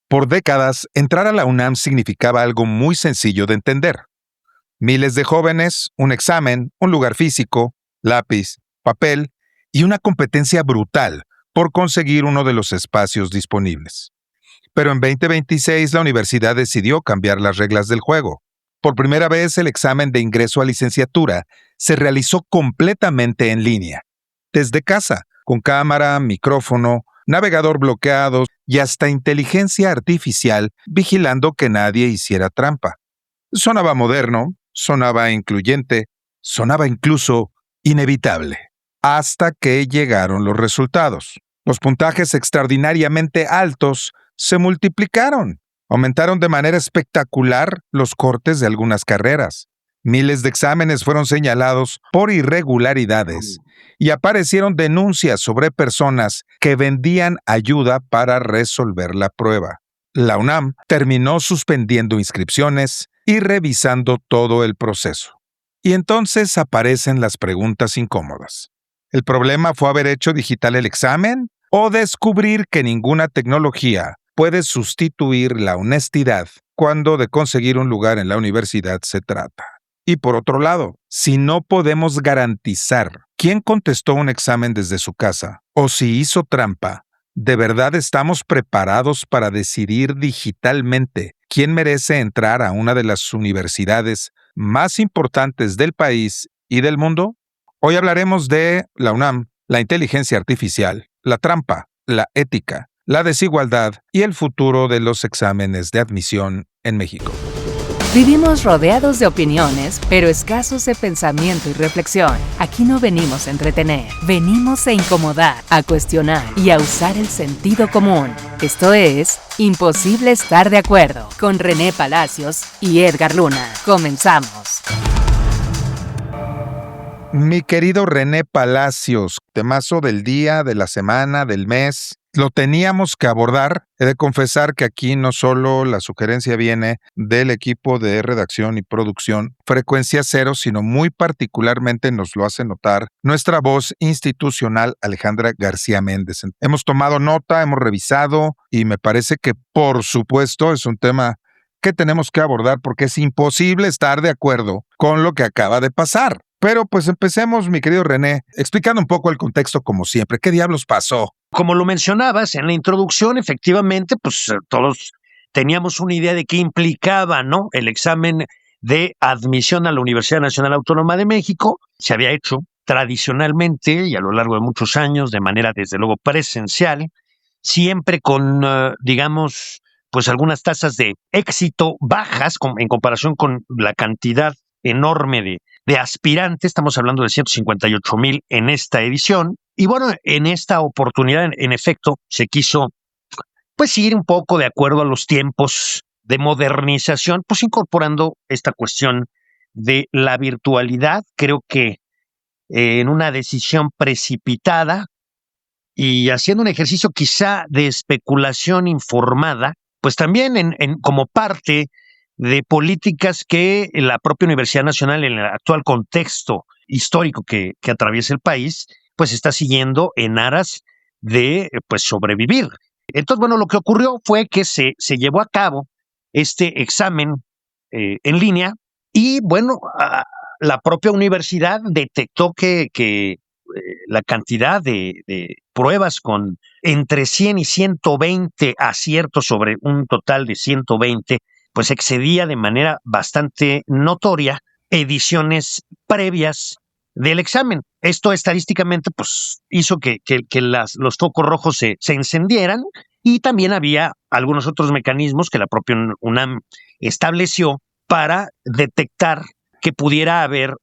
Por décadas, entrar a la UNAM significaba algo muy sencillo de entender. Miles de jóvenes, un examen, un lugar físico, lápiz, papel y una competencia brutal por conseguir uno de los espacios disponibles. Pero en 2026 la universidad decidió cambiar las reglas del juego. Por primera vez el examen de ingreso a licenciatura se realizó completamente en línea, desde casa, con cámara, micrófono, navegador bloqueado y hasta inteligencia artificial vigilando que nadie hiciera trampa. Sonaba moderno, sonaba incluyente, sonaba incluso inevitable, hasta que llegaron los resultados. Los puntajes extraordinariamente altos se multiplicaron. Aumentaron de manera espectacular los cortes de algunas carreras. Miles de exámenes fueron señalados por irregularidades y aparecieron denuncias sobre personas que vendían ayuda para resolver la prueba. La UNAM terminó suspendiendo inscripciones y revisando todo el proceso. Y entonces aparecen las preguntas incómodas. ¿El problema fue haber hecho digital el examen o descubrir que ninguna tecnología puede sustituir la honestidad cuando de conseguir un lugar en la universidad se trata? Y por otro lado, si no podemos garantizar quién contestó un examen desde su casa o si hizo trampa, ¿de verdad estamos preparados para decidir digitalmente quién merece entrar a una de las universidades más importantes del país y del mundo? Hoy hablaremos de la UNAM, la inteligencia artificial, la trampa, la ética, la desigualdad y el futuro de los exámenes de admisión en México. Vivimos rodeados de opiniones, pero escasos de pensamiento y reflexión. Aquí no venimos a entretener, venimos a incomodar, a cuestionar y a usar el sentido común. Esto es Imposible Estar de Acuerdo, con René Palacios y Edgar Luna. Comenzamos. Mi querido René Palacios, temazo del día, de la semana, del mes. Lo teníamos que abordar. He de confesar que aquí no solo la sugerencia viene del equipo de redacción y producción Frecuencia Cero, sino muy particularmente nos lo hace notar nuestra voz institucional Alejandra García Méndez. Hemos tomado nota, hemos revisado y me parece que por supuesto es un tema que tenemos que abordar porque es imposible estar de acuerdo con lo que acaba de pasar. Pero pues empecemos, mi querido René, explicando un poco el contexto como siempre. ¿Qué diablos pasó? Como lo mencionabas en la introducción, efectivamente, pues todos teníamos una idea de qué implicaba, ¿no? El examen de admisión a la Universidad Nacional Autónoma de México. Se había hecho tradicionalmente y a lo largo de muchos años de manera, desde luego, presencial, siempre con, digamos, pues algunas tasas de éxito bajas en comparación con la cantidad enorme de aspirantes. Estamos hablando de 158,000 en esta edición. Y bueno, en esta oportunidad, en efecto, se quiso pues ir un poco de acuerdo a los tiempos de modernización, pues incorporando esta cuestión de la virtualidad. Creo que en una decisión precipitada y haciendo un ejercicio quizá de especulación informada, pues también como parte de políticas que la propia Universidad Nacional, en el actual contexto histórico que atraviesa el país, pues está siguiendo en aras de pues sobrevivir. Entonces, bueno, lo que ocurrió fue que se llevó a cabo este examen en línea y, bueno, la propia universidad detectó que la cantidad de pruebas con entre 100 y 120 aciertos sobre un total de 120, pues excedía de manera bastante notoria ediciones previas del examen. Esto estadísticamente pues hizo que los focos rojos se encendieran y también había algunos otros mecanismos que la propia UNAM estableció para detectar que pudiera haber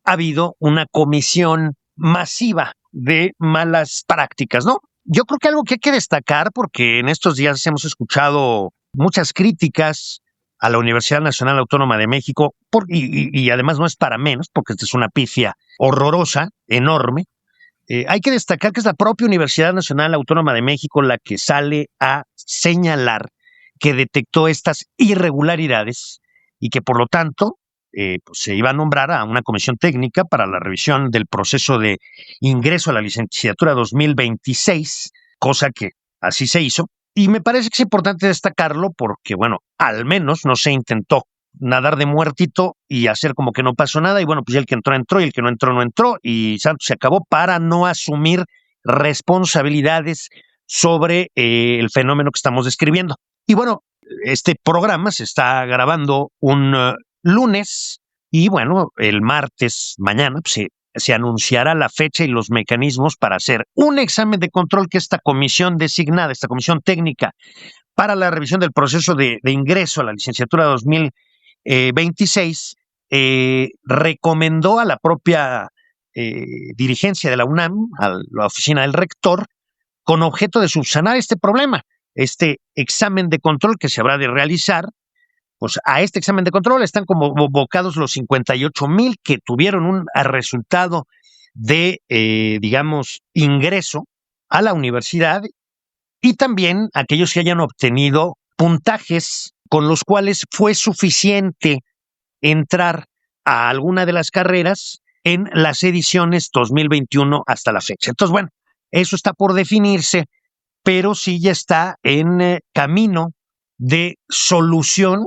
habido una comisión masiva de malas prácticas, ¿no? Yo creo que algo que hay que destacar, porque en estos días hemos escuchado muchas críticas a la Universidad Nacional Autónoma de México, y además no es para menos, porque esta es una pifia horrorosa, enorme. Hay que destacar que es la propia Universidad Nacional Autónoma de México la que sale a señalar que detectó estas irregularidades y que por lo tanto pues se iba a nombrar a una comisión técnica para la revisión del proceso de ingreso a la licenciatura 2026, cosa que así se hizo. Y me parece que es importante destacarlo porque, bueno, al menos no se intentó nadar de muertito y hacer como que no pasó nada, y bueno, pues ya el que entró, entró, y el que no entró, no entró, y Santos se acabó para no asumir responsabilidades sobre el fenómeno que estamos describiendo. Y bueno, este programa se está grabando un lunes, y bueno, el martes, mañana, pues, se anunciará la fecha y los mecanismos para hacer un examen de control que esta comisión designada, esta comisión técnica para la revisión del proceso de ingreso a la licenciatura 2026, recomendó a la propia dirigencia de la UNAM, a la oficina del rector, con objeto de subsanar este problema, este examen de control que se habrá de realizar. Pues a este examen de control están convocados los 58,000 que tuvieron un resultado de, digamos, ingreso a la universidad, y también aquellos que hayan obtenido puntajes con los cuales fue suficiente entrar a alguna de las carreras en las ediciones 2021 hasta la fecha. Entonces, bueno, eso está por definirse, pero sí ya está en camino de solución,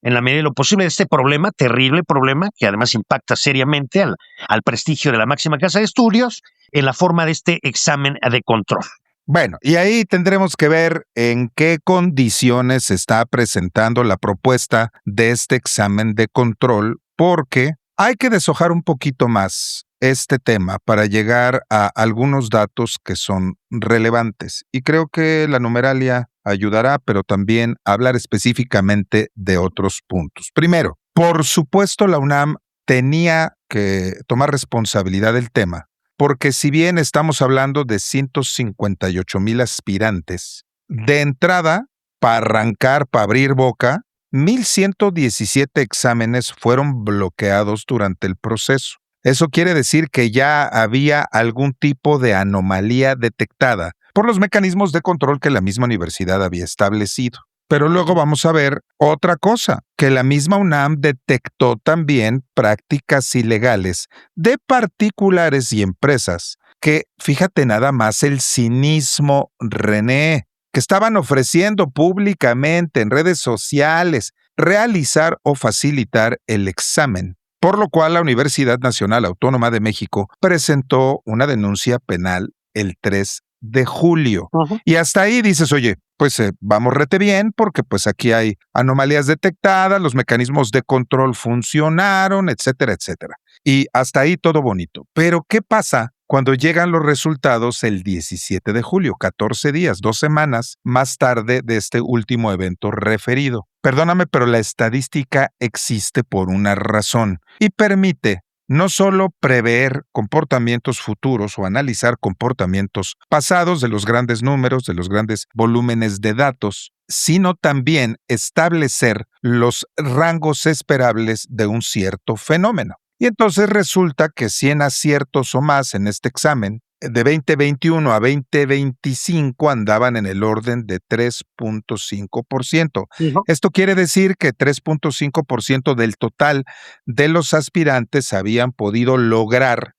en la medida de lo posible, de este problema, terrible problema, que además impacta seriamente al prestigio de la máxima casa de estudios, en la forma de este examen de control. Bueno, y ahí tendremos que ver en qué condiciones se está presentando la propuesta de este examen de control, porque hay que deshojar un poquito más este tema para llegar a algunos datos que son relevantes. Y creo que la numeralia ayudará, pero también hablar específicamente de otros puntos. Primero, por supuesto, la UNAM tenía que tomar responsabilidad del tema, porque si bien estamos hablando de 158,000 aspirantes, de entrada, para arrancar, para abrir boca, 1,117 exámenes fueron bloqueados durante el proceso. Eso quiere decir que ya había algún tipo de anomalía detectada por los mecanismos de control que la misma universidad había establecido. Pero luego vamos a ver otra cosa, que la misma UNAM detectó también prácticas ilegales de particulares y empresas que, fíjate nada más el cinismo, René, que estaban ofreciendo públicamente en redes sociales realizar o facilitar el examen, por lo cual la Universidad Nacional Autónoma de México presentó una denuncia penal el 3 de julio. Y hasta ahí dices, oye, pues vamos rete bien, porque pues aquí hay anomalías detectadas, los mecanismos de control funcionaron, etcétera, etcétera. Y hasta ahí todo bonito. Pero ¿qué pasa cuando llegan los resultados el 17 de julio, 14 días, 2 semanas más tarde de este último evento referido? Perdóname, pero la estadística existe por una razón y permite no solo prever comportamientos futuros o analizar comportamientos pasados de los grandes números, de los grandes volúmenes de datos, sino también establecer los rangos esperables de un cierto fenómeno. Y entonces resulta que 100 aciertos o más en este examen, de 2021 a 2025 andaban en el orden de 3.5%. Esto quiere decir que 3.5% del total de los aspirantes habían podido lograr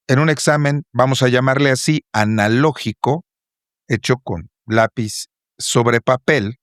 en un examen, vamos a llamarle así, analógico, hecho con lápiz sobre papel,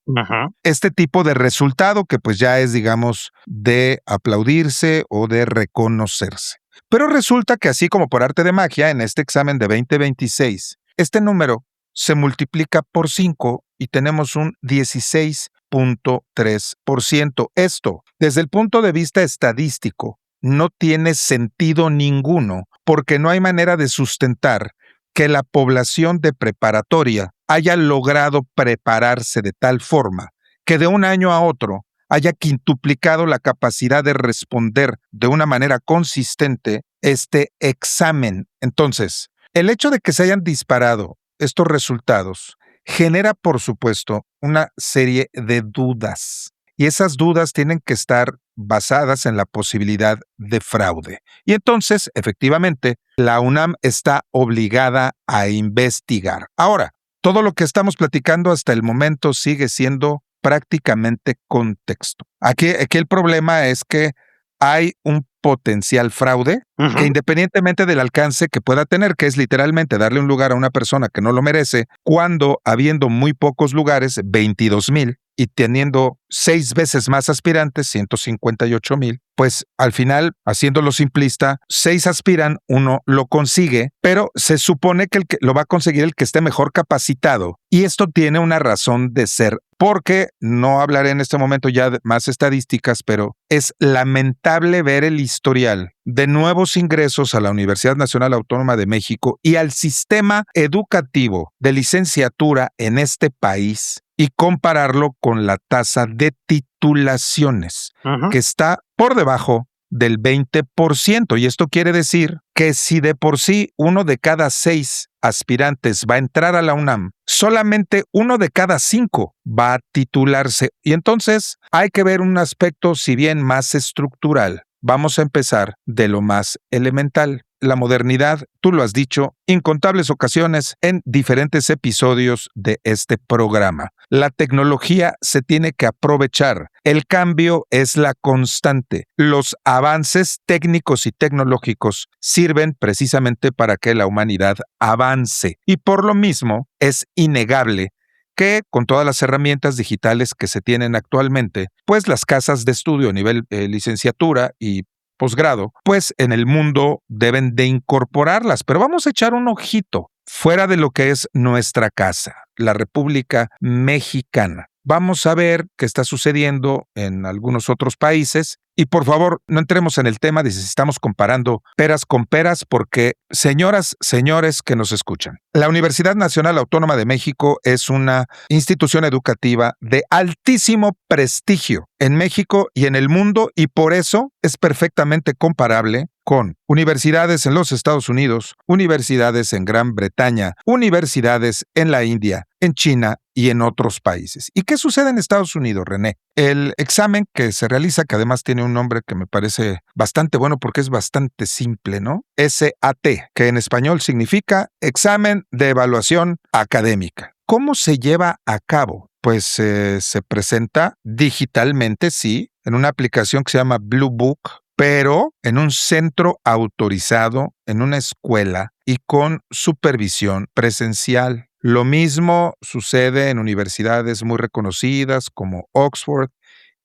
este tipo de resultado que pues ya es, digamos, de aplaudirse o de reconocerse. Pero resulta que así como por arte de magia, en este examen de 2026, este número se multiplica por 5 y tenemos un 16.3%. Esto, desde el punto de vista estadístico, no tiene sentido ninguno, porque no hay manera de sustentar que la población de preparatoria haya logrado prepararse de tal forma que de un año a otro haya quintuplicado la capacidad de responder de una manera consistente este examen. Entonces, el hecho de que se hayan disparado estos resultados genera, por supuesto, una serie de dudas. Y esas dudas tienen que estar basadas en la posibilidad de fraude. Y entonces, efectivamente, la UNAM está obligada a investigar. Ahora, todo lo que estamos platicando hasta el momento sigue siendo prácticamente contexto. Aquí el problema es que hay un potencial fraude que independientemente del alcance que pueda tener, que es literalmente darle un lugar a una persona que no lo merece, cuando habiendo muy pocos lugares, 22,000, y teniendo 6 veces más aspirantes, 158,000, pues al final, haciéndolo simplista, 6 aspiran, 1 lo consigue, pero se supone que el que lo va a conseguir el que esté mejor capacitado. Y esto tiene una razón de ser, porque no hablaré en este momento ya de más estadísticas, pero es lamentable ver el historial de nuevos ingresos a la Universidad Nacional Autónoma de México y al sistema educativo de licenciatura en este país y compararlo con la tasa de titulaciones, que está por debajo del 20%. Y esto quiere decir que si de por sí 1 de cada 6 aspirantes va a entrar a la UNAM, solamente 1 de cada 5 va a titularse. Y entonces hay que ver un aspecto, si bien más estructural. Vamos a empezar de lo más elemental. La modernidad, tú lo has dicho, incontables ocasiones en diferentes episodios de este programa. La tecnología se tiene que aprovechar. El cambio es la constante. Los avances técnicos y tecnológicos sirven precisamente para que la humanidad avance. Y por lo mismo, es innegable que con todas las herramientas digitales que se tienen actualmente, pues las casas de estudio a nivel licenciatura y posgrado, pues en el mundo deben de incorporarlas. Pero vamos a echar un ojito fuera de lo que es nuestra casa, la República Mexicana. Vamos a ver qué está sucediendo en algunos otros países. Y por favor, no entremos en el tema de si estamos comparando peras con peras, porque señoras, señores que nos escuchan, la Universidad Nacional Autónoma de México es una institución educativa de altísimo prestigio en México y en el mundo, y por eso es perfectamente comparable con universidades en los Estados Unidos, universidades en Gran Bretaña, universidades en la India, en China y en otros países. ¿Y qué sucede en Estados Unidos, René? El examen que se realiza, que además tiene un nombre que me parece bastante bueno porque es bastante simple, ¿no? SAT, que en español significa Examen de Evaluación Académica. ¿Cómo se lleva a cabo? Pues se presenta digitalmente, sí, en una aplicación que se llama Blue Book, pero en un centro autorizado, en una escuela y con supervisión presencial. Lo mismo sucede en universidades muy reconocidas como Oxford,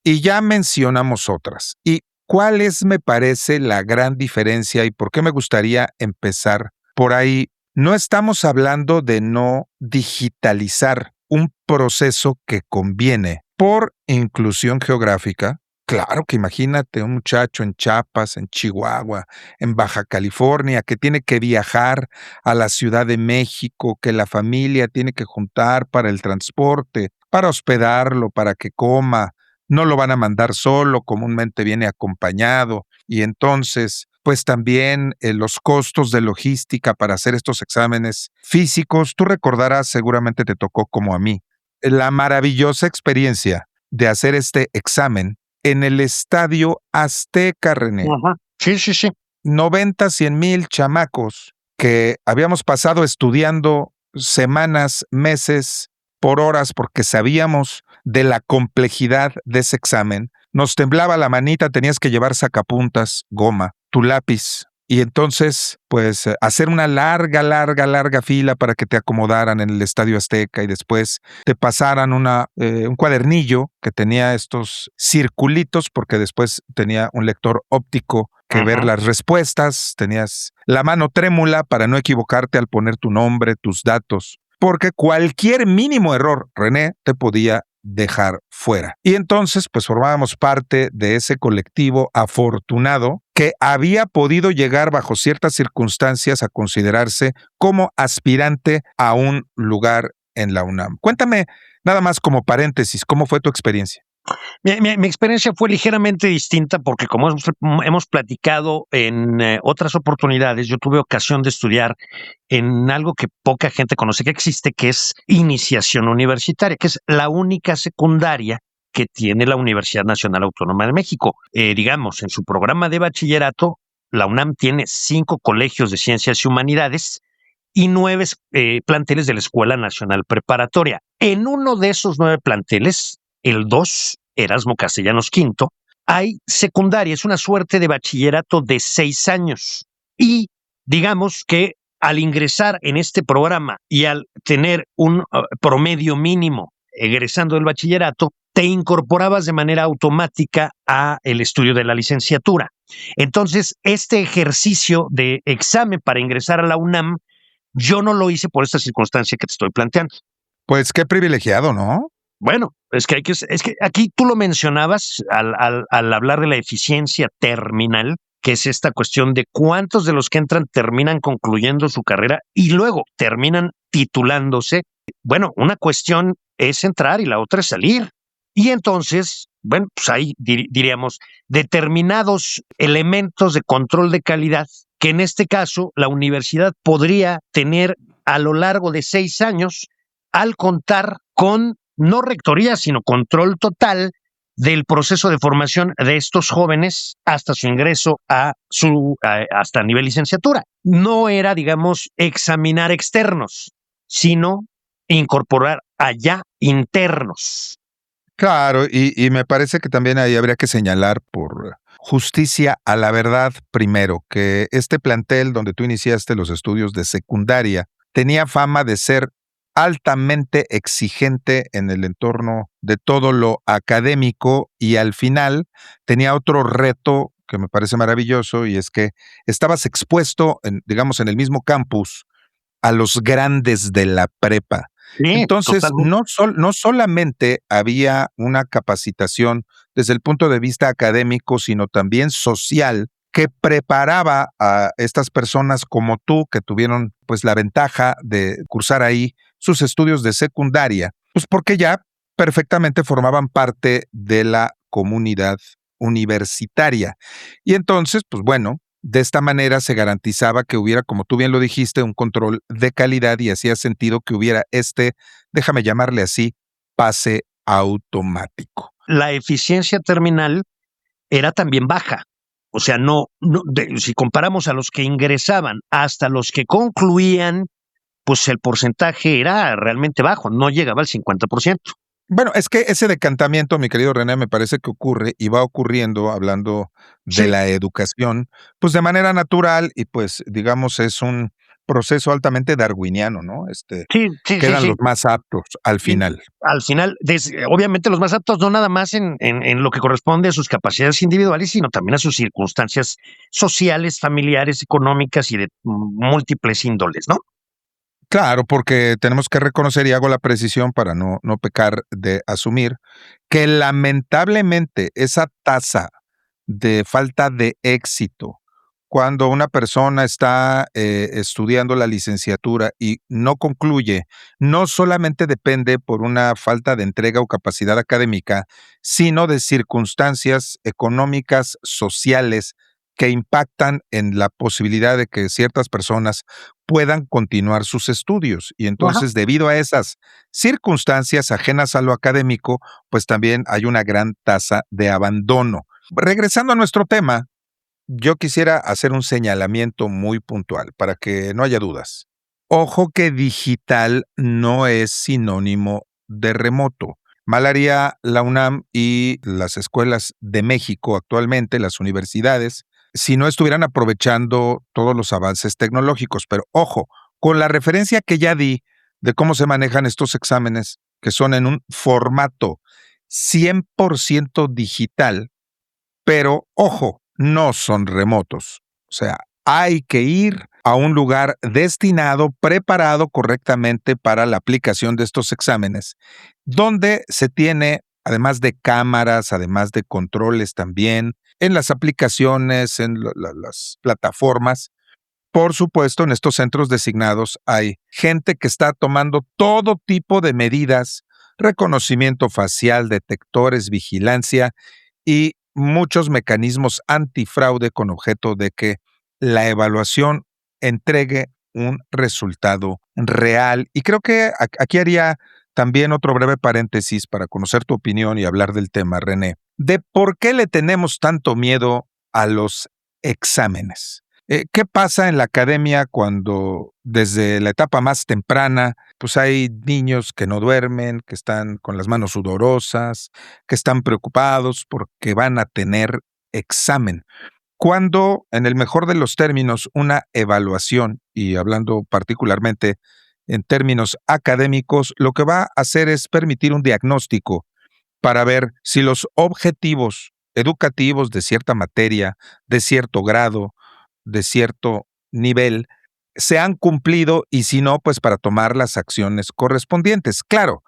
y ya mencionamos otras. ¿Y cuál es, me parece, la gran diferencia y por qué me gustaría empezar por ahí? No estamos hablando de no digitalizar un proceso que conviene por inclusión geográfica. Claro que imagínate un muchacho en Chiapas, en Chihuahua, en Baja California, que tiene que viajar a la Ciudad de México, que la familia tiene que juntar para el transporte, para hospedarlo, para que coma. No lo van a mandar solo, comúnmente viene acompañado. Y entonces, pues también los costos de logística para hacer estos exámenes físicos. Tú recordarás, seguramente te tocó como a mí, la maravillosa experiencia de hacer este examen en el Estadio Azteca, René. Sí. 90, 100,000 chamacos que habíamos pasado estudiando semanas, meses, por horas, porque sabíamos de la complejidad de ese examen. Nos temblaba la manita, tenías que llevar sacapuntas, goma, tu lápiz. Y entonces, pues, hacer una larga fila para que te acomodaran en el Estadio Azteca y después te pasaran un cuadernillo que tenía estos circulitos, porque después tenía un lector óptico que ver las respuestas, tenías la mano trémula para no equivocarte al poner tu nombre, tus datos, porque cualquier mínimo error, René, te podía dejar fuera. Y entonces, pues formábamos parte de ese colectivo afortunado que había podido llegar bajo ciertas circunstancias a considerarse como aspirante a un lugar en la UNAM. Cuéntame, nada más como paréntesis, ¿cómo fue tu experiencia? Mi experiencia fue ligeramente distinta porque, como hemos platicado en otras oportunidades, yo tuve ocasión de estudiar en algo que poca gente conoce que existe, que es iniciación universitaria, que es la única secundaria que tiene la Universidad Nacional Autónoma de México. Digamos, en su programa de bachillerato, la UNAM tiene 5 colegios de ciencias y humanidades y 9 planteles de la Escuela Nacional Preparatoria. En uno de esos 9 planteles, el 2, Erasmo Castellanos V, hay secundaria, es una suerte de bachillerato de 6 años. Y digamos que al ingresar en este programa y al tener un promedio mínimo egresando del bachillerato, te incorporabas de manera automática a el estudio de la licenciatura. Entonces, este ejercicio de examen para ingresar a la UNAM, yo no lo hice por esta circunstancia que te estoy planteando. Pues qué privilegiado, ¿no? Bueno, es que aquí tú lo mencionabas al hablar de la eficiencia terminal, que es esta cuestión de cuántos de los que entran terminan concluyendo su carrera y luego terminan titulándose. Bueno, una cuestión es entrar y la otra es salir. Y entonces, bueno, pues hay, diríamos, determinados elementos de control de calidad que en este caso la universidad podría tener a lo largo de 6 años al contar con no rectoría, sino control total del proceso de formación de estos jóvenes hasta su ingreso hasta nivel licenciatura. No era, digamos, examinar externos, sino incorporar allá internos. Claro, y me parece que también ahí habría que señalar por justicia a la verdad primero, que este plantel donde tú iniciaste los estudios de secundaria tenía fama de ser altamente exigente en el entorno de todo lo académico y al final tenía otro reto que me parece maravilloso y es que estabas expuesto, digamos, en el mismo campus a los grandes de la prepa. Sí, Entonces, totalmente. no solamente había una capacitación desde el punto de vista académico, sino también social, que preparaba a estas personas como tú, que tuvieron pues la ventaja de cursar ahí sus estudios de secundaria, pues porque ya perfectamente formaban parte de la comunidad universitaria. Y entonces, pues bueno, de esta manera se garantizaba que hubiera, como tú bien lo dijiste, un control de calidad y hacía sentido que hubiera déjame llamarle así, pase automático. La eficiencia terminal era también baja. O sea, si comparamos a los que ingresaban hasta los que concluían, pues el porcentaje era realmente bajo, no llegaba al 50%. Bueno, es que ese decantamiento, mi querido René, me parece que ocurre y va ocurriendo, hablando de Sí, la educación, pues de manera natural y pues digamos es un proceso altamente darwiniano, ¿no? Quedan sí. los más aptos al Y final. al final, obviamente los más aptos no nada más en lo que corresponde a sus capacidades individuales, sino también a sus circunstancias sociales, familiares, económicas y de múltiples índoles, ¿no? Claro, porque tenemos que reconocer, y hago la precisión para no pecar de asumir, que lamentablemente esa tasa de falta de éxito cuando una persona está estudiando la licenciatura y no concluye, no solamente depende por una falta de entrega o capacidad académica, sino de circunstancias económicas, sociales, que impactan en la posibilidad de que ciertas personas puedan continuar sus estudios. Y Ajá. entonces, debido a esas circunstancias ajenas a lo académico, pues también hay una gran tasa de abandono. Regresando a nuestro tema, yo quisiera hacer un señalamiento muy puntual para que no haya dudas. Ojo que digital no es sinónimo de remoto. Mal haría la UNAM y las escuelas de México actualmente, las universidades, si no estuvieran aprovechando todos los avances tecnológicos. Pero ojo, con la referencia que ya di de cómo se manejan estos exámenes, que son en un formato 100% digital, pero ojo, no son remotos. O sea, hay que ir a un lugar destinado, preparado correctamente para la aplicación de estos exámenes, donde se tiene, además de cámaras, además de controles también, en las aplicaciones, en las plataformas. Por supuesto, en estos centros designados hay gente que está tomando todo tipo de medidas, reconocimiento facial, detectores, vigilancia y muchos mecanismos antifraude con objeto de que la evaluación entregue un resultado real. Y creo que aquí haría también otro breve paréntesis para conocer tu opinión y hablar del tema, René, de por qué le tenemos tanto miedo a los exámenes. ¿Qué pasa en la academia cuando desde la etapa más temprana pues hay niños que no duermen, que están con las manos sudorosas, que están preocupados porque van a tener examen. Cuando, en el mejor de los términos, una evaluación, y hablando particularmente en términos académicos, lo que va a hacer es permitir un diagnóstico para ver si los objetivos educativos de cierta materia, de cierto grado, de cierto nivel, se han cumplido y si no, pues para tomar las acciones correspondientes. Claro,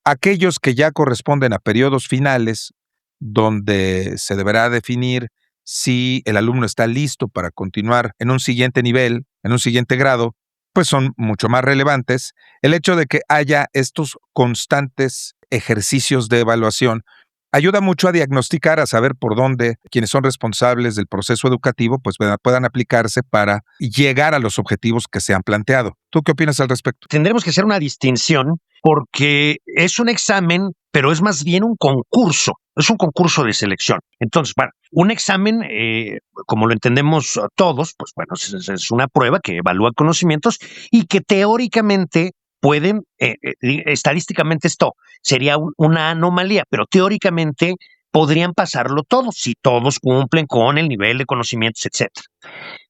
aquellos que ya corresponden a periodos finales, donde se deberá definir si el alumno está listo para continuar en un siguiente nivel, en un siguiente grado, pues son mucho más relevantes. El hecho de que haya estos constantes ejercicios de evaluación ayuda mucho a diagnosticar, a saber por dónde quienes son responsables del proceso educativo pues puedan aplicarse para llegar a los objetivos que se han planteado. ¿Tú qué opinas al respecto? Tendremos que hacer una distinción porque es un examen, pero es más bien un concurso. Es un concurso de selección. Entonces, bueno, un examen, como lo entendemos todos, pues bueno, es una prueba que evalúa conocimientos y que teóricamente pueden, estadísticamente esto sería una anomalía, pero teóricamente podrían pasarlo todos si todos cumplen con el nivel de conocimientos, etcétera.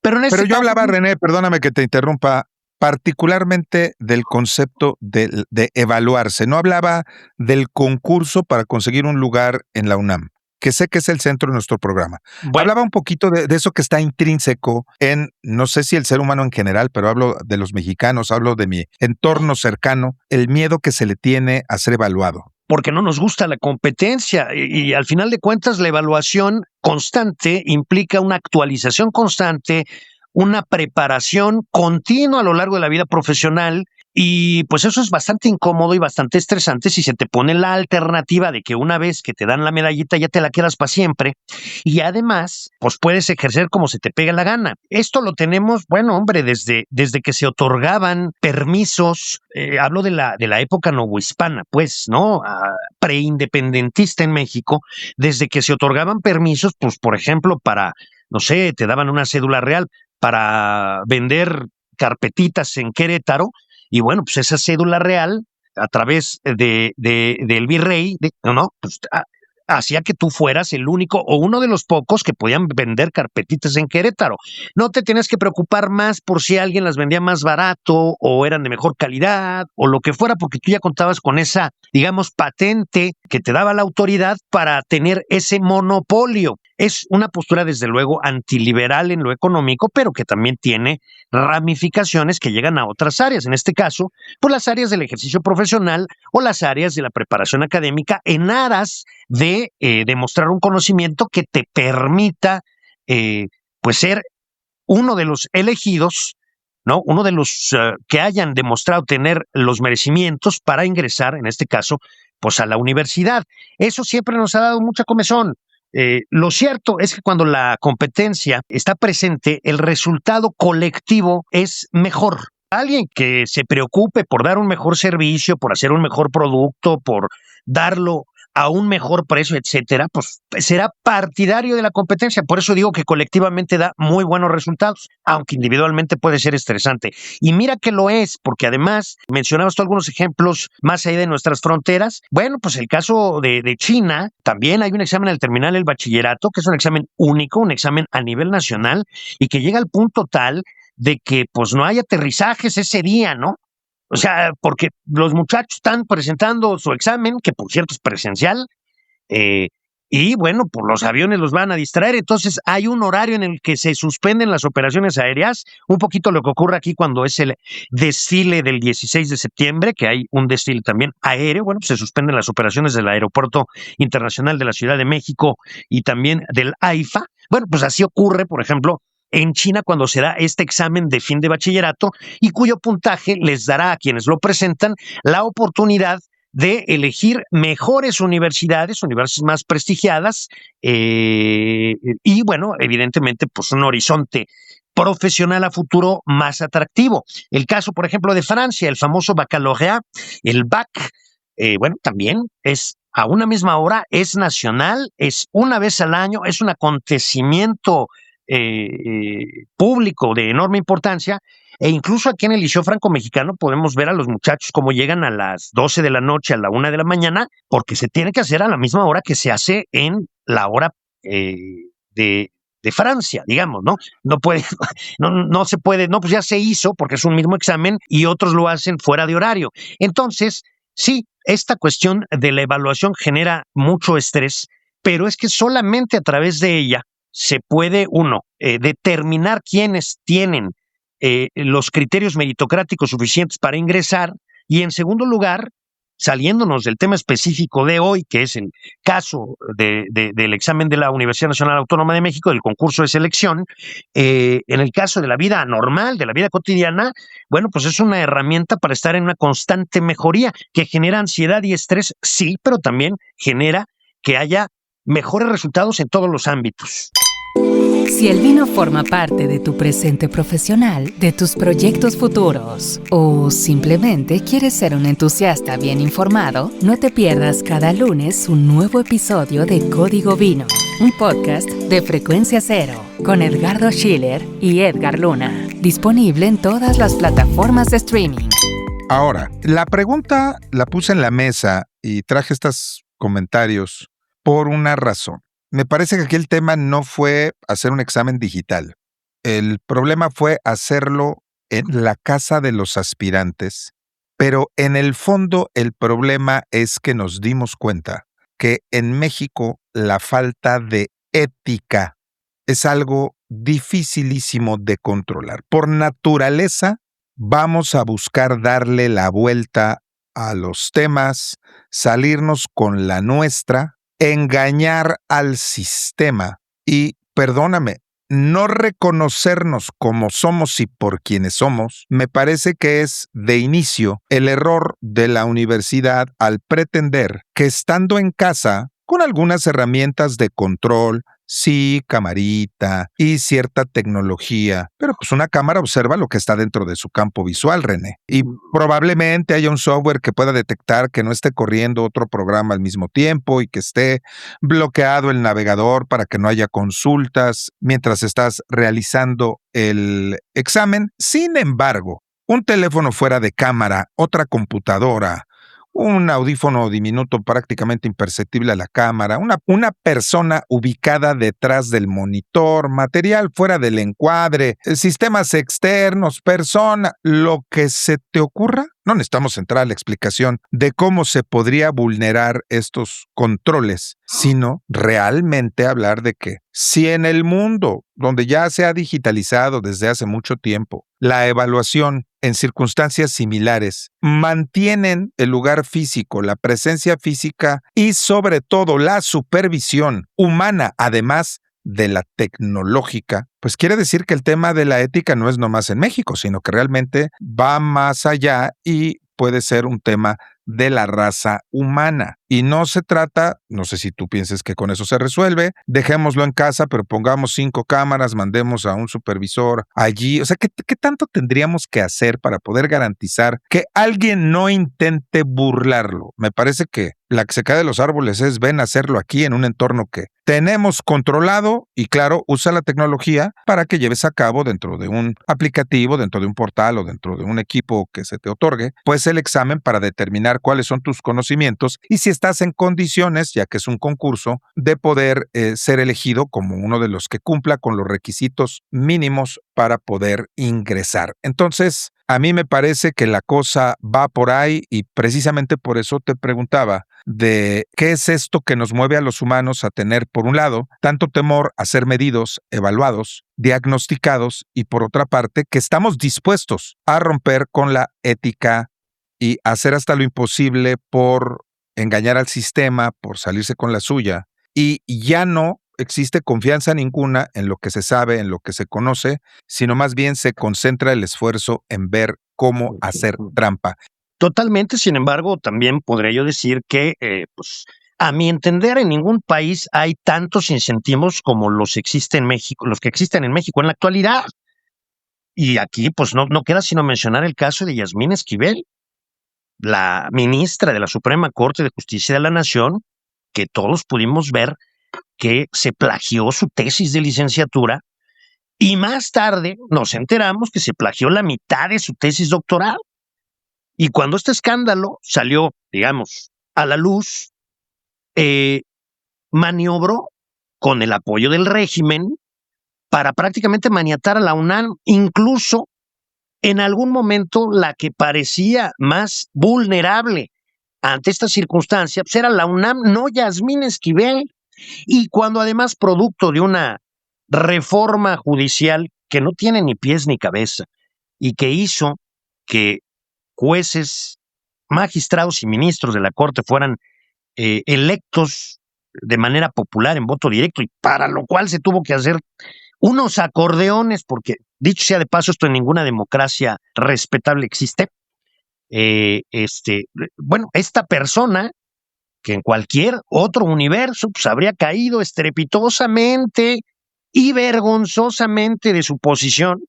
Pero en este Pero yo caso, hablaba, René, perdóname que te interrumpa, particularmente del concepto de evaluarse. No hablaba del concurso para conseguir un lugar en la UNAM, que sé que es el centro de nuestro programa. bueno, Hablaba un poquito de eso que está intrínseco en, no sé si el ser humano en general, pero hablo de los mexicanos, hablo de mi entorno cercano, el miedo que se le tiene a ser evaluado. porque no nos gusta la competencia y al final de cuentas la evaluación constante implica una actualización constante, una preparación continua a lo largo de la vida profesional y pues eso es bastante incómodo y bastante estresante si se te pone la alternativa de que una vez que te dan la medallita ya te la quedas para siempre y además pues puedes ejercer como se te pega la gana. Esto lo tenemos, bueno, hombre, desde que se otorgaban permisos, hablo de la época novohispana, pues, ¿no? Preindependentista en México, desde que se otorgaban permisos, pues, por ejemplo, para, no sé, te daban una cédula real para vender carpetitas en Querétaro, y bueno, pues esa cédula real, a través del virrey, no, pues hacía que tú fueras el único o uno de los pocos que podían vender carpetitas en Querétaro. No te tienes que preocupar más por si alguien las vendía más barato o eran de mejor calidad o lo que fuera, porque tú ya contabas con esa, digamos, patente que te daba la autoridad para tener ese monopolio. Es una postura, desde luego, antiliberal en lo económico, pero que también tiene ramificaciones que llegan a otras áreas. En este caso, pues las áreas del ejercicio profesional o las áreas de la preparación académica en aras de demostrar un conocimiento que te permita pues ser uno de los elegidos, ¿no? Uno de los que hayan demostrado tener los merecimientos para ingresar, en este caso, pues a la universidad. Eso siempre nos ha dado mucha comezón. Lo cierto es que cuando la competencia está presente, el resultado colectivo es mejor. Alguien que se preocupe por dar un mejor servicio, por hacer un mejor producto, por darlo a un mejor precio, etcétera, pues será partidario de la competencia. Por eso digo que colectivamente da muy buenos resultados, aunque individualmente puede ser estresante. Y mira que lo es, porque además mencionabas tú algunos ejemplos más allá de nuestras fronteras. Bueno, pues el caso de China, también hay un examen al terminar el bachillerato, que es un examen único, un examen a nivel nacional, y que llega al punto tal de que pues no hay aterrizajes ese día, ¿no? O sea, porque los muchachos están presentando su examen, que por cierto es presencial, y bueno, pues los aviones los van a distraer, entonces hay un horario en el que se suspenden las operaciones aéreas, un poquito lo que ocurre aquí cuando es el desfile del 16 de septiembre, que hay un desfile también aéreo, bueno, pues se suspenden las operaciones del Aeropuerto Internacional de la Ciudad de México y también del AIFA. Bueno, pues así ocurre, por ejemplo, en China cuando se da este examen de fin de bachillerato y cuyo puntaje les dará a quienes lo presentan la oportunidad de elegir mejores universidades más prestigiadas y bueno, evidentemente pues un horizonte profesional a futuro más atractivo. El caso, por ejemplo, de Francia, el famoso baccalaureat, el BAC, bueno, también es a una misma hora, es nacional, es una vez al año, es un acontecimiento público de enorme importancia, e incluso aquí en el Liceo Franco Mexicano podemos ver a los muchachos cómo llegan a las 12 de la noche, a la 1 de la mañana, porque se tiene que hacer a la misma hora que se hace en la hora de Francia, digamos, ¿no? No puede, no se puede, no, pues ya se hizo porque es un mismo examen y otros lo hacen fuera de horario. Entonces, sí, esta cuestión de la evaluación genera mucho estrés, pero es que solamente a través de ella se puede determinar quiénes tienen los criterios meritocráticos suficientes para ingresar, y en segundo lugar, saliéndonos del tema específico de hoy, que es el caso del examen de la Universidad Nacional Autónoma de México, del concurso de selección, en el caso de la vida normal, de la vida cotidiana, bueno, pues es una herramienta para estar en una constante mejoría que genera ansiedad y estrés, sí, pero también genera que haya mejores resultados en todos los ámbitos. Si el vino forma parte de tu presente profesional, de tus proyectos futuros, o simplemente quieres ser un entusiasta bien informado, no te pierdas cada lunes un nuevo episodio de Código Vino, un podcast de Frecuencia Cero, con Edgardo Schiller y Edgar Luna, disponible en todas las plataformas de streaming. Ahora, la pregunta la puse en la mesa y traje estos comentarios por una razón. Me parece que aquí el tema no fue hacer un examen digital. El problema fue hacerlo en la casa de los aspirantes, pero en el fondo el problema es que nos dimos cuenta que en México la falta de ética es algo dificilísimo de controlar. Por naturaleza, vamos a buscar darle la vuelta a los temas, salirnos con la nuestra, engañar al sistema y, perdóname, no reconocernos como somos y por quienes somos, me parece que es de inicio el error de la universidad al pretender que estando en casa, con algunas herramientas de control, sí, camarita y cierta tecnología, pero pues una cámara observa lo que está dentro de su campo visual, René. Y probablemente haya un software que pueda detectar que no esté corriendo otro programa al mismo tiempo y que esté bloqueado el navegador para que no haya consultas mientras estás realizando el examen. Sin embargo, un teléfono fuera de cámara, otra computadora, un audífono diminuto prácticamente imperceptible a la cámara, una persona ubicada detrás del monitor, material fuera del encuadre, sistemas externos, persona, lo que se te ocurra. No necesitamos entrar a la explicación de cómo se podría vulnerar estos controles, sino realmente hablar de que si en el mundo donde ya se ha digitalizado desde hace mucho tiempo, la evaluación en circunstancias similares mantienen el lugar físico, la presencia física y sobre todo la supervisión humana, además de la tecnológica, pues quiere decir que el tema de la ética no es nomás en México, sino que realmente va más allá y puede ser un tema de la raza humana. Y no se trata, no sé si tú pienses que con eso se resuelve, dejémoslo en casa, pero pongamos 5 cámaras, mandemos a un supervisor allí. O sea, ¿qué tanto tendríamos que hacer para poder garantizar que alguien no intente burlarlo? Me parece que la que se cae de los árboles es ven a hacerlo aquí en un entorno que tenemos controlado y claro, usa la tecnología para que lleves a cabo dentro de un aplicativo, dentro de un portal o dentro de un equipo que se te otorgue, pues el examen para determinar cuáles son tus conocimientos y si estás en condiciones, ya que es un concurso, de poder ser elegido como uno de los que cumpla con los requisitos mínimos para poder ingresar. Entonces, a mí me parece que la cosa va por ahí y precisamente por eso te preguntaba de qué es esto que nos mueve a los humanos a tener, por un lado, tanto temor a ser medidos, evaluados, diagnosticados y por otra parte, que estamos dispuestos a romper con la ética y hacer hasta lo imposible por engañar al sistema, por salirse con la suya, y ya no existe confianza ninguna en lo que se sabe, en lo que se conoce, sino más bien se concentra el esfuerzo en ver cómo hacer trampa. Totalmente, sin embargo, también podría yo decir que, pues, a mi entender, en ningún país hay tantos incentivos como los que existen en México en la actualidad. Y aquí, pues, no queda sino mencionar el caso de Yasmín Esquivel, la ministra de la Suprema Corte de Justicia de la Nación, que todos pudimos ver que se plagió su tesis de licenciatura Y más tarde nos enteramos que se plagió la mitad de su tesis doctoral. Y cuando este escándalo salió, digamos, a la luz, maniobró con el apoyo del régimen para prácticamente maniatar a la UNAM, incluso en algún momento la que parecía más vulnerable ante esta circunstancia, pues era la UNAM, no Yasmín Esquivel. Y cuando además, producto de una reforma judicial que no tiene ni pies ni cabeza y que hizo que jueces, magistrados y ministros de la Corte fueran electos de manera popular en voto directo, y para lo cual se tuvo que hacer unos acordeones, porque dicho sea de paso, esto en ninguna democracia respetable existe. Bueno, esta persona que en cualquier otro universo pues, habría caído estrepitosamente y vergonzosamente de su posición,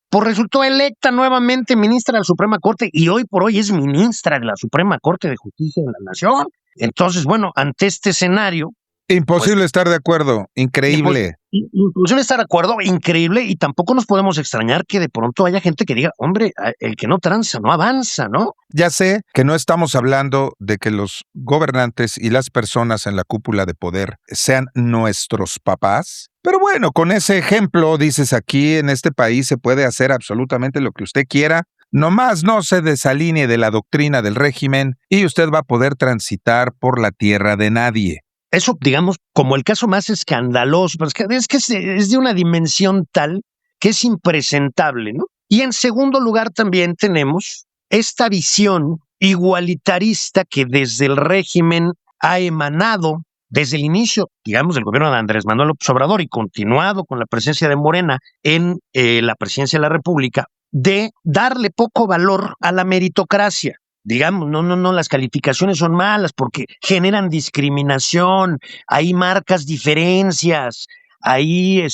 pues resultó electa nuevamente ministra de la Suprema Corte y hoy por hoy es ministra de la Suprema Corte de Justicia de la Nación. Entonces, bueno, ante este escenario, Imposible estar de acuerdo, increíble. Imposible estar de acuerdo, increíble, y tampoco nos podemos extrañar que de pronto haya gente que diga, hombre, el que no tranza no avanza, ¿no? Ya sé que no estamos hablando de que los gobernantes y las personas en la cúpula de poder sean nuestros papás, pero bueno, con ese ejemplo dices aquí en este país se puede hacer absolutamente lo que usted quiera, nomás no se desalinee de la doctrina del régimen y usted va a poder transitar por la tierra de nadie. Eso, digamos, como el caso más escandaloso, pero es que es de una dimensión tal que es impresentable, ¿no? Y en segundo lugar también tenemos esta visión igualitarista que desde el régimen ha emanado desde el inicio, digamos, del gobierno de Andrés Manuel López Obrador y continuado con la presencia de Morena en la presidencia de la República, de darle poco valor a la meritocracia. Digamos, no, las calificaciones son malas porque generan discriminación, ahí marcas diferencias, ahí,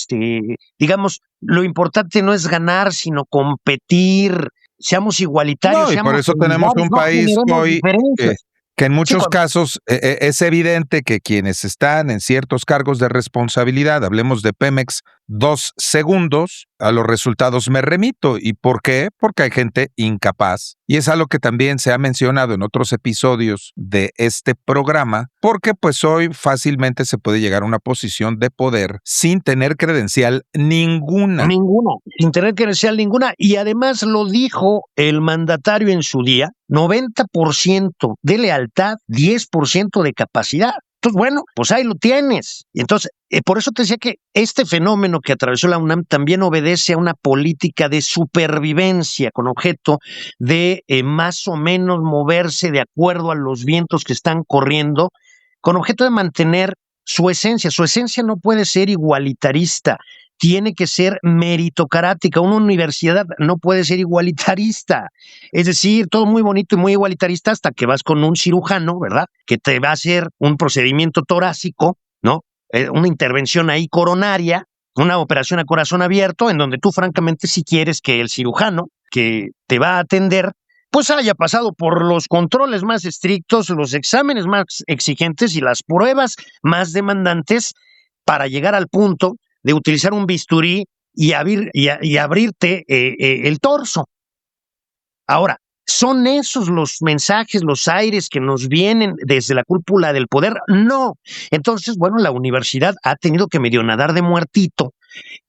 digamos, lo importante no es ganar, sino competir, seamos igualitarios. No, y por eso tenemos un país hoy que en muchos casos es evidente que quienes están en ciertos cargos de responsabilidad, hablemos de Pemex, 2 segundos, a los resultados me remito. ¿Y por qué? Porque hay gente incapaz. Y es algo que también se ha mencionado en otros episodios de este programa, porque pues hoy fácilmente se puede llegar a una posición de poder sin tener credencial ninguna. Sin tener credencial ninguna. Y además lo dijo el mandatario en su día, 90% de lealtad, 10% de capacidad. Entonces, bueno, pues ahí lo tienes. Y entonces, por eso te decía que este fenómeno que atravesó la UNAM también obedece a una política de supervivencia con objeto de más o menos moverse de acuerdo a los vientos que están corriendo, con objeto de mantener su esencia. Su esencia no puede ser igualitarista, tiene que ser meritocrática. Una universidad no puede ser igualitarista. Es decir, todo muy bonito y muy igualitarista hasta que vas con un cirujano, ¿verdad? Que te va a hacer un procedimiento torácico, ¿no? Una intervención ahí coronaria, una operación a corazón abierto, en donde tú francamente si quieres que el cirujano que te va a atender pues haya pasado por los controles más estrictos, los exámenes más exigentes y las pruebas más demandantes para llegar al punto de utilizar un bisturí y abrirte el torso. Ahora, ¿son esos los mensajes, los aires que nos vienen desde la cúpula del poder? No. Entonces, bueno, la universidad ha tenido que medio nadar de muertito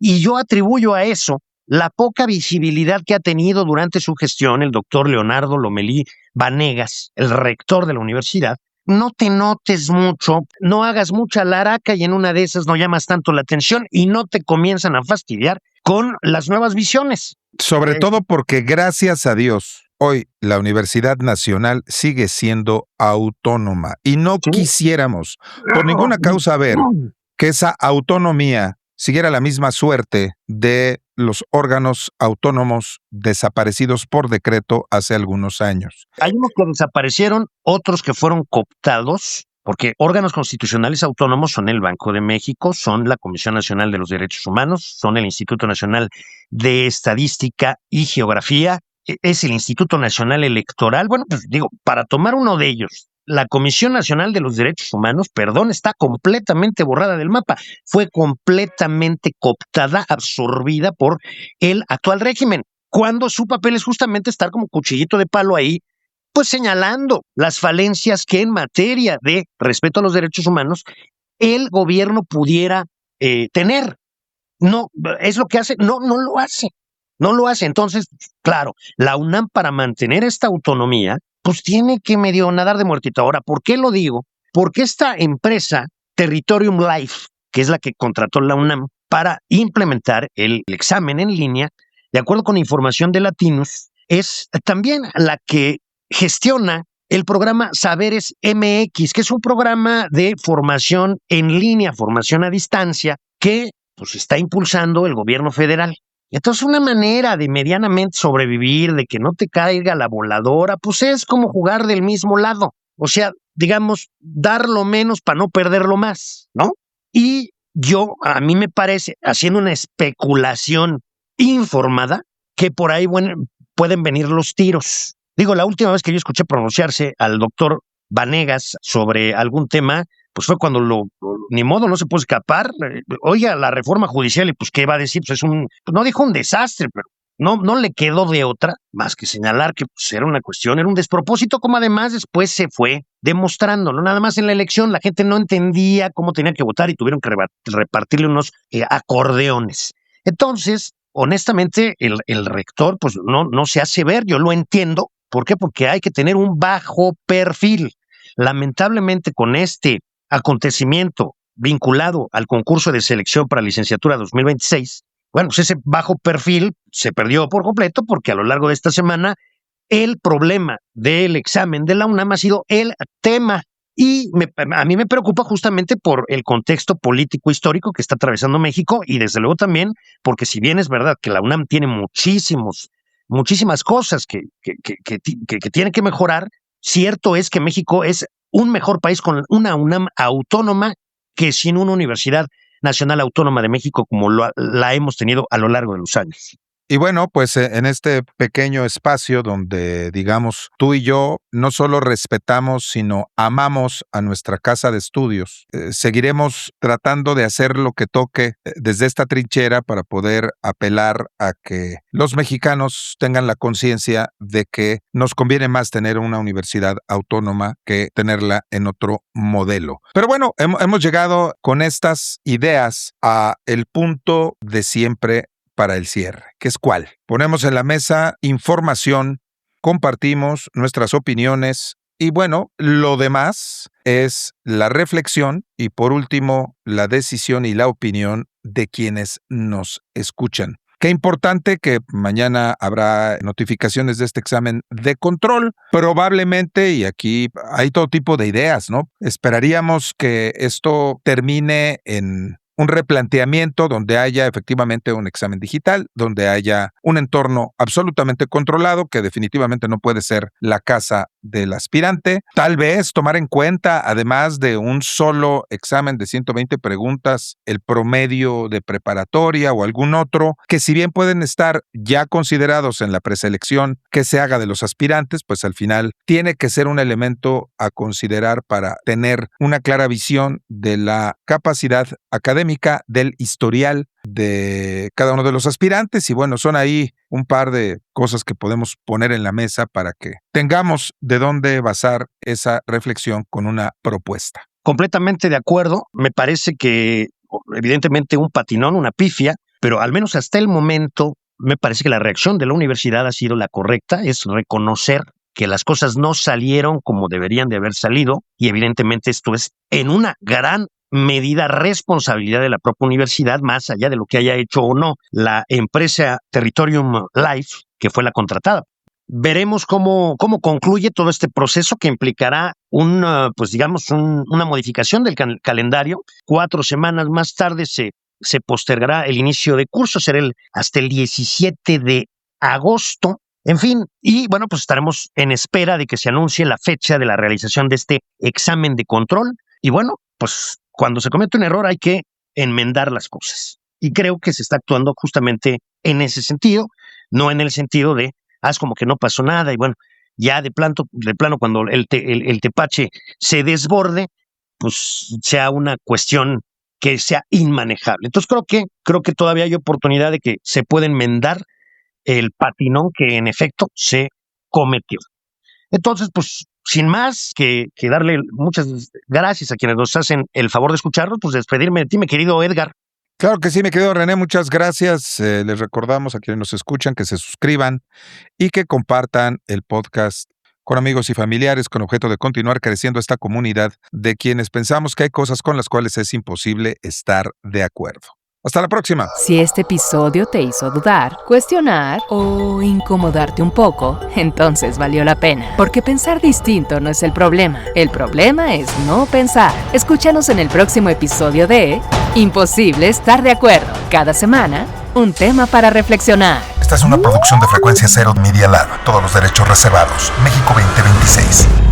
y yo atribuyo a eso la poca visibilidad que ha tenido durante su gestión el doctor Leonardo Lomelí Vanegas, el rector de la universidad. No te notes mucho, no hagas mucha laraca y en una de esas no llamas tanto la atención y no te comienzan a fastidiar con las nuevas visiones. Sobre todo porque, gracias a Dios, hoy la Universidad Nacional sigue siendo autónoma y no quisiéramos por ninguna causa ver que esa autonomía siguiera la misma suerte de los órganos autónomos desaparecidos por decreto hace algunos años. Hay unos que desaparecieron, otros que fueron cooptados, porque órganos constitucionales autónomos son el Banco de México, son la Comisión Nacional de los Derechos Humanos, son el Instituto Nacional de Estadística y Geografía, es el Instituto Nacional Electoral. Bueno, pues digo, para tomar uno de ellos, la Comisión Nacional de los Derechos Humanos, está completamente borrada del mapa. Fue completamente cooptada, absorbida por el actual régimen, cuando su papel es justamente estar como cuchillito de palo ahí, pues señalando las falencias que en materia de respeto a los derechos humanos el gobierno pudiera tener. No, es lo que hace, no lo hace. No lo hace. Entonces, claro, la UNAM, para mantener esta autonomía, pues tiene que medio nadar de muertito. Ahora, ¿por qué lo digo? Porque esta empresa, Territorium Life, que es la que contrató la UNAM para implementar el examen en línea, de acuerdo con información de Latinus, es también la que gestiona el programa Saberes MX, que es un programa de formación en línea, formación a distancia, que pues está impulsando el gobierno federal. Entonces, una manera de medianamente sobrevivir, de que no te caiga la voladora, pues es como jugar del mismo lado. O sea, digamos, dar lo menos para no perder lo más, ¿no? Y a mí me parece, haciendo una especulación informada, que por ahí pueden venir los tiros. Digo, la última vez que yo escuché pronunciarse al doctor Vanegas sobre algún tema, pues fue cuando ni modo, no se puede escapar. Oiga, la reforma judicial, y pues, ¿qué va a decir? Pues no dijo un desastre, pero no le quedó de otra más que señalar que pues, era una cuestión, era un despropósito, como además después se fue demostrándolo. Nada más en la elección la gente no entendía cómo tenía que votar y tuvieron que repartirle unos acordeones. Entonces, honestamente, el rector pues no se hace ver, yo lo entiendo. ¿Por qué? Porque hay que tener un bajo perfil. Lamentablemente, con este acontecimiento vinculado al concurso de selección para licenciatura 2026, bueno, pues ese bajo perfil se perdió por completo porque a lo largo de esta semana el problema del examen de la UNAM ha sido el tema. Y a mí me preocupa justamente por el contexto político histórico que está atravesando México y desde luego también porque si bien es verdad que la UNAM tiene muchísimas cosas que tiene que mejorar, cierto es que México es un mejor país con una UNAM autónoma que sin una Universidad Nacional Autónoma de México como la hemos tenido a lo largo de los años. Y bueno, pues en este pequeño espacio donde, digamos, tú y yo no solo respetamos, sino amamos a nuestra casa de estudios, seguiremos tratando de hacer lo que toque desde esta trinchera para poder apelar a que los mexicanos tengan la conciencia de que nos conviene más tener una universidad autónoma que tenerla en otro modelo. Pero bueno, hemos llegado con estas ideas a el punto de siempre para el cierre, que es ¿cuál? Ponemos en la mesa información, compartimos nuestras opiniones y bueno, lo demás es la reflexión y por último, la decisión y la opinión de quienes nos escuchan. Qué importante que mañana habrá notificaciones de este examen de control, probablemente, y aquí hay todo tipo de ideas, ¿no? Esperaríamos que esto termine en un replanteamiento donde haya efectivamente un examen digital, donde haya un entorno absolutamente controlado, que definitivamente no puede ser la casa del aspirante. Tal vez tomar en cuenta, además de un solo examen de 120 preguntas, el promedio de preparatoria o algún otro, que si bien pueden estar ya considerados en la preselección que se haga de los aspirantes, pues al final tiene que ser un elemento a considerar para tener una clara visión de la capacidad académica, del historial de cada uno de los aspirantes y bueno, son ahí un par de cosas que podemos poner en la mesa para que tengamos de dónde basar esa reflexión con una propuesta. Completamente de acuerdo, me parece que evidentemente un patinón, una pifia, pero al menos hasta el momento me parece que la reacción de la universidad ha sido la correcta, es reconocer que las cosas no salieron como deberían de haber salido y evidentemente esto es en una gran medida responsabilidad de la propia universidad, más allá de lo que haya hecho o no la empresa Territorium Life, que fue la contratada. Veremos cómo concluye todo este proceso que implicará una modificación del calendario. 4 semanas más tarde se postergará el inicio de curso, será hasta el 17 de agosto. En fin, y bueno, pues estaremos en espera de que se anuncie la fecha de la realización de este examen de control. Y bueno, pues cuando se comete un error hay que enmendar las cosas. Y creo que se está actuando justamente en ese sentido, no en el sentido de haz como que no pasó nada y bueno, ya de plano cuando el tepache se desborde, pues sea una cuestión que sea inmanejable. Entonces creo que todavía hay oportunidad de que se pueda enmendar el patinón que en efecto se cometió. Entonces, pues, sin más que darle muchas gracias a quienes nos hacen el favor de escucharnos, pues despedirme de ti, mi querido Edgar. Claro que sí, mi querido René, muchas gracias. Les recordamos a quienes nos escuchan que se suscriban y que compartan el podcast con amigos y familiares con objeto de continuar creciendo esta comunidad de quienes pensamos que hay cosas con las cuales es imposible estar de acuerdo. Hasta la próxima. Si este episodio te hizo dudar, cuestionar o incomodarte un poco, entonces valió la pena. Porque pensar distinto no es el problema es no pensar. Escúchanos en el próximo episodio de Imposible estar de acuerdo. Cada semana, un tema para reflexionar. Esta es una producción de Frecuencia Cero Media Lab. Todos los derechos reservados. México 2026.